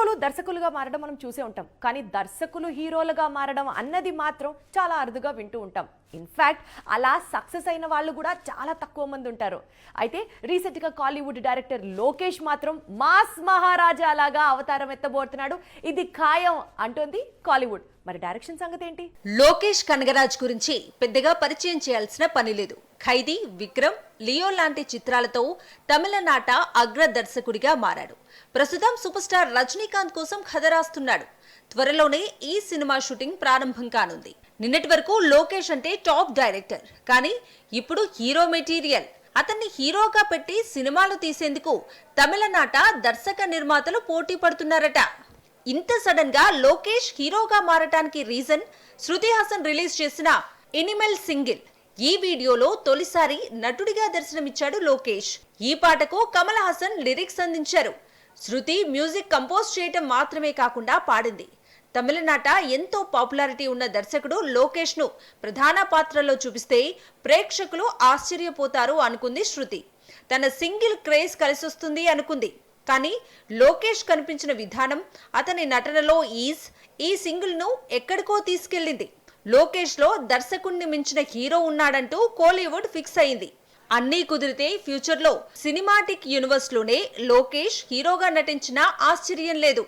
హీరోలు దర్శకులుగా మారడం మనం చూసే ఉంటాం, కానీ దర్శకులు హీరోలుగా మారడం అన్నది మాత్రం చాలా అరుదుగా వింటూ ఉంటాం. ఇన్ఫ్యాక్ట్ అలా సక్సెస్ అయిన వాళ్ళు కూడా చాలా తక్కువ మంది ఉంటారు. అయితే రీసెంట్గా కాలీవుడ్ డైరెక్టర్ లోకేష్ మాత్రం మాస్ మహారాజా లాగా అవతారం ఎత్తబోతున్నాడు. ఇది ఖాయం అంటోంది కాలీవుడ్. మరి డైరెక్షన్ సంగతి ఏంటి? లోకేష్ కనగరాజ్ గురించి పెద్దగా పరిచయం చేయాల్సిన పని లేదు. ఖైదీ, విక్రమ్, లియో లాంటి చిత్రాలతో తమిళనాట అగ్ర దర్శకుడిగా మారాడు. ప్రస్తుతం సూపర్ స్టార్ రజనీకాంత్ కోసం కథ రాస్తున్నాడు. త్వరలోనే ఈ సినిమా షూటింగ్ ప్రారంభం కానుంది. నిన్నటి వరకు లోకేష్ అంటే టాప్ డైరెక్టర్, కానీ ఇప్పుడు హీరో మెటీరియల్. అతన్ని హీరోగా పెట్టి సినిమాలు తీసేందుకు తమిళనాట దర్శక నిర్మాతలు పోటీ పడుతున్నారట. ఇంత సడన్ గా లోకేష్ హీరోగా మారటానికి రీజన్ శృతి హాసన్ రిలీజ్ చేసిన ఎనిమల్ సింగిల్. ఈ వీడియోలో తొలిసారి నటుడిగా దర్శనమిచ్చాడు లోకేష్. ఈ పాటకు కమల్ హాసన్ లిరిక్స్ అందించారు. శృతి మ్యూజిక్ కంపోజ్ చేయటం మాత్రమే కాకుండా పాడింది. తమిళనాట ఎంతో పాపులారిటీ ఉన్న దర్శకుడు లోకేష్ ను ప్రధాన పాత్రలో చూపిస్తే ప్రేక్షకులు ఆశ్చర్యపోతారు అనుకుంది శృతి. తన సింగిల్ క్రేజ్ కలిసొస్తుంది అనుకుంది. కానీ లోకేష్ కనిపించిన విధానం, అతని నటనలో ఈ సింగిల్ ను ఎక్కడికో తీసుకెళ్లింది. లోకేష్ లో దర్శకుణ్ణి మించిన హీరో ఉన్నాడంటూ కోలీవుడ్ ఫిక్స్ అయింది. అన్నీ కుదిరితే ఫ్యూచర్ లో సినిమాటిక్ యూనివర్స్ లోనే లోకేష్ హీరోగా నటించినా ఆశ్చర్యం లేదు.